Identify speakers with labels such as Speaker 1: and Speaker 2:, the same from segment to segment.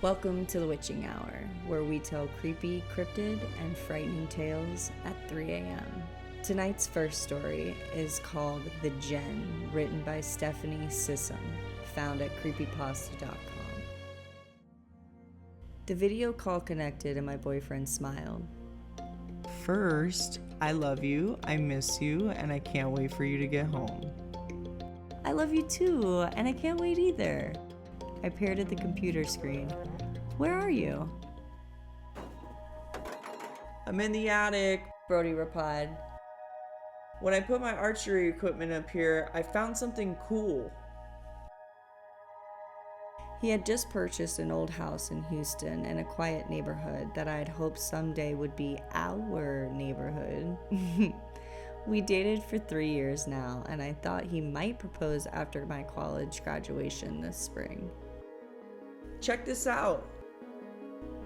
Speaker 1: Welcome to the Witching Hour, where we tell creepy, cryptid, and frightening tales at 3 a.m. Tonight's first story is called The Jinn, written by Stephanie Sissom, found at creepypasta.com. The video call connected and my boyfriend smiled.
Speaker 2: First, I love you, I miss you, and I can't wait for you to get home.
Speaker 1: I love you too, and I can't wait either. I peered at the computer screen. Where are you?
Speaker 2: I'm in the attic,
Speaker 1: Brody replied.
Speaker 2: When I put my archery equipment up here, I found something cool.
Speaker 1: He had just purchased an old house in Houston in a quiet neighborhood that I had hoped someday would be our neighborhood. We dated for 3 years now, and I thought he might propose after my college graduation this spring.
Speaker 2: Check this out.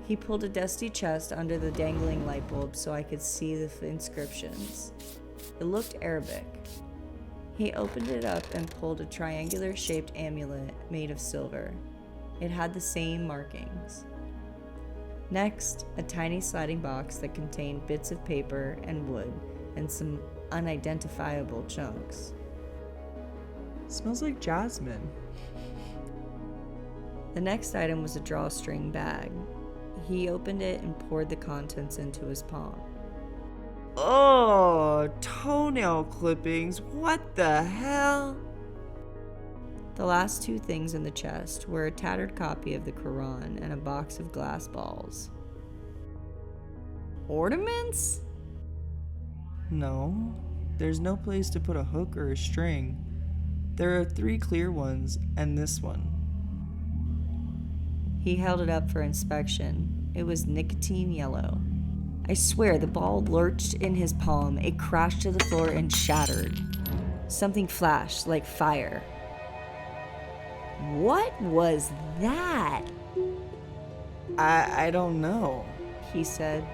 Speaker 1: He pulled a dusty chest under the dangling light bulb so I could see the inscriptions. It looked Arabic. He opened it up and pulled a triangular-shaped amulet made of silver. It had the same markings. Next, a tiny sliding box that contained bits of paper and wood and some unidentifiable chunks.
Speaker 2: Smells like jasmine.
Speaker 1: The next item was a drawstring bag. He opened it and poured the contents into his palm.
Speaker 2: Oh, toenail clippings. What the hell?
Speaker 1: The last two things in the chest were a tattered copy of the Quran and a box of glass balls. Ornaments?
Speaker 2: No, there's no place to put a hook or a string. There are 3 clear ones and this one.
Speaker 1: He held it up for inspection. It was nicotine yellow. I swear the ball lurched in his palm. It crashed to the floor and shattered. Something flashed like fire. What was that?
Speaker 2: I don't know,
Speaker 1: He said,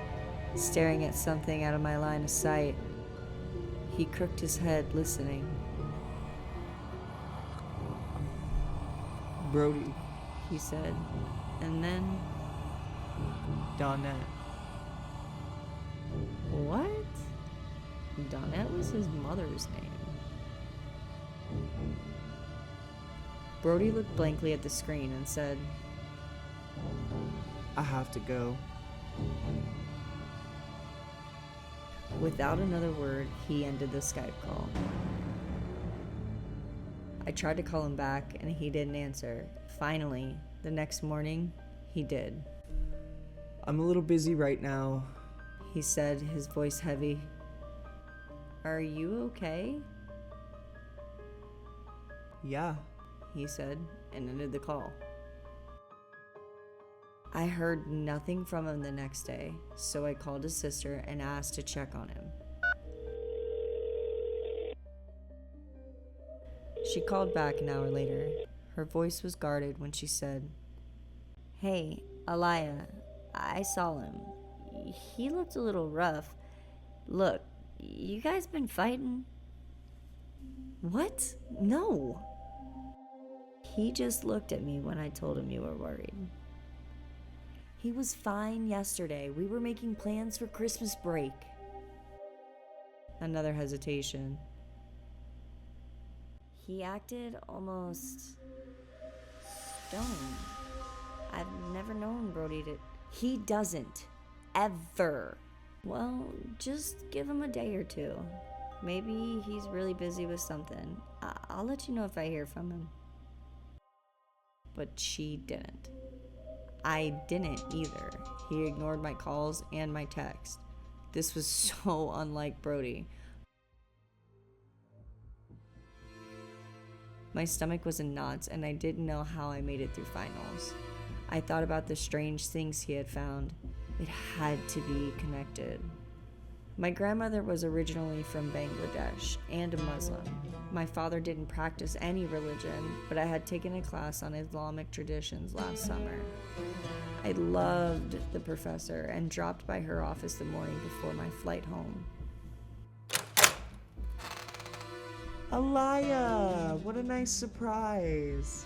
Speaker 1: staring at something out of my line of sight. He crooked his head, listening.
Speaker 2: Brody.
Speaker 1: He said, and then,
Speaker 2: Donette.
Speaker 1: what? Donette was his mother's name. Brody looked blankly at the screen and said,
Speaker 2: I have to go.
Speaker 1: Without another word, he ended the Skype call. I tried to call him back and he didn't answer. Finally, the next morning, he did.
Speaker 2: I'm a little busy right now.
Speaker 1: He said, his voice heavy. Are you okay?
Speaker 2: Yeah.
Speaker 1: He said, and ended the call. I heard nothing from him the next day, so I called his sister and asked to check on him. She called back an hour later. Her voice was guarded when she said, Hey, Aliyah, I saw him. He looked a little rough. Look, you guys been fighting? What? No. He just looked at me when I told him you were worried. He was fine yesterday. We were making plans for Christmas break. Another hesitation. He acted almost stoned. I've never known Brody to... He doesn't. Ever. Well, just give him a day or two. Maybe he's really busy with something. I'll let you know if I hear from him. But she didn't. I didn't either. He ignored my calls and my text. This was so unlike Brody. My stomach was in knots and I didn't know how I made it through finals. I thought about the strange things he had found. It had to be connected. My grandmother was originally from Bangladesh and a Muslim. My father didn't practice any religion, but I had taken a class on Islamic traditions last summer. I loved the professor and dropped by her office the morning before my flight home.
Speaker 2: Aliyah, what a nice surprise.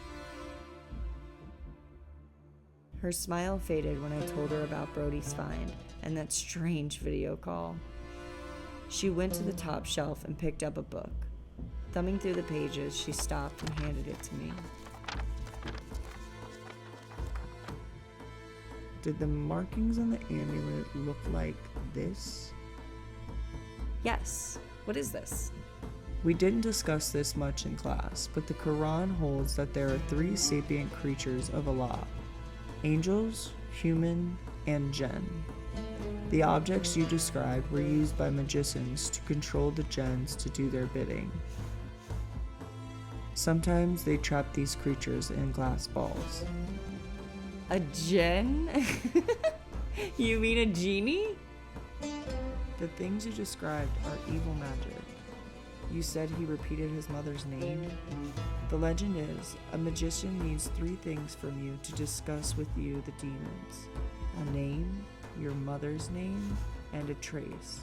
Speaker 1: Her smile faded when I told her about Brody's find and that strange video call. She went to the top shelf and picked up a book. Thumbing through the pages, she stopped and handed it to me.
Speaker 2: Did the markings on the amulet look like this?
Speaker 1: Yes. What is this?
Speaker 2: We didn't discuss this much in class, but the Quran holds that there are 3 sapient creatures of Allah: angels, human, and jinn. The objects you described were used by magicians to control the jinns to do their bidding. Sometimes they trap these creatures in glass balls.
Speaker 1: A Jinn? You mean a genie?
Speaker 2: The things you described are evil magic. You said he repeated his mother's name? The legend is, a magician needs 3 things from you to discuss with you the demons: a name, your mother's name, and a trace.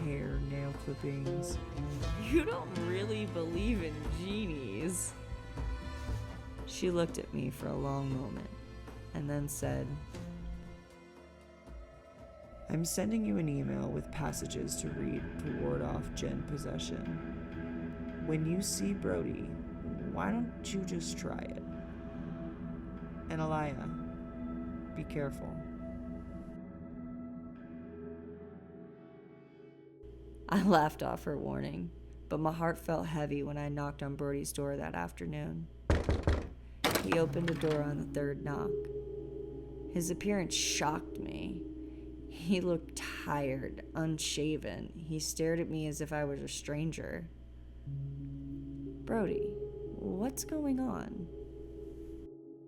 Speaker 2: Hair, nail clippings.
Speaker 1: You don't really believe in genies. She looked at me for a long moment and then said,
Speaker 2: I'm sending you an email with passages to read to ward off Jinn possession. When you see Brody, why don't you just try it? And Aliyah, be careful.
Speaker 1: I laughed off her warning, but my heart felt heavy when I knocked on Brody's door that afternoon. He opened the door on the 3rd knock. His appearance shocked me. He looked tired, unshaven. He stared at me as if I was a stranger. Brody, what's going on?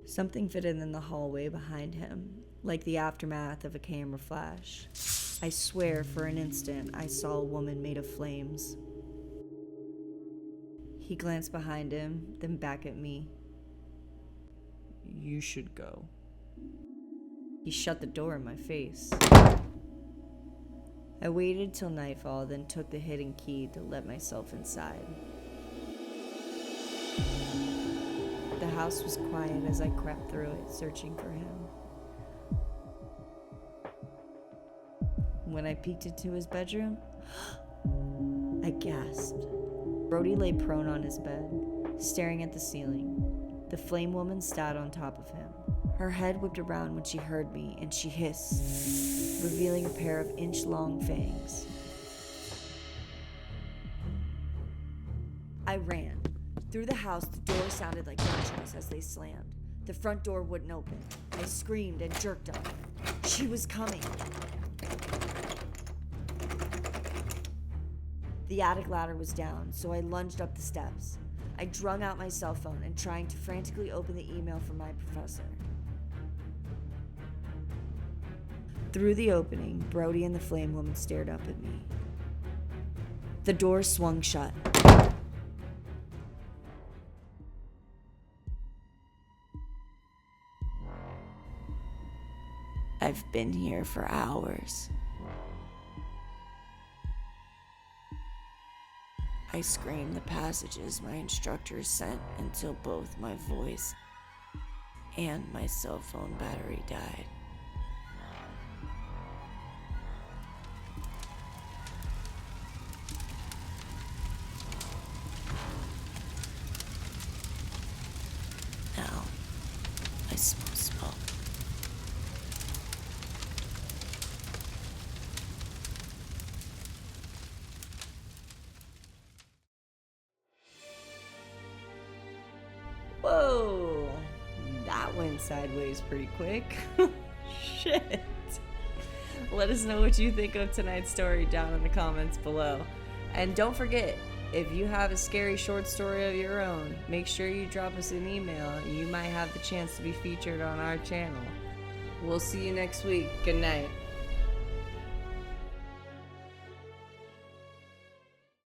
Speaker 1: Something fitted in the hallway behind him, like the aftermath of a camera flash. I swear for an instant I saw a woman made of flames. He glanced behind him, then back at me.
Speaker 2: You should go.
Speaker 1: He shut the door in my face. I waited till nightfall, then took the hidden key to let myself inside. The house was quiet as I crept through it, searching for him. When I peeked into his bedroom, I gasped. Brody lay prone on his bed, staring at the ceiling. The flame woman sat on top of him. Her head whipped around when she heard me, and she hissed, revealing a pair of inch-long fangs. I ran. Through the house, the door sounded like gunshots as they slammed. The front door wouldn't open. I screamed and jerked on it. She was coming. The attic ladder was down, so I lunged up the steps. I drung out my cell phone and trying to frantically open the email from my professor. Through the opening, Brody and the flame woman stared up at me. The door swung shut. I've been here for hours. I screamed the passages my instructors sent until both my voice and my cell phone battery died. Now, I smell smoke. Whoa, that went sideways pretty quick. Shit. Let us know what you think of tonight's story down in the comments below. And don't forget, if you have a scary short story of your own, make sure you drop us an email. You might have the chance to be featured on our channel. We'll see you next week. Good night.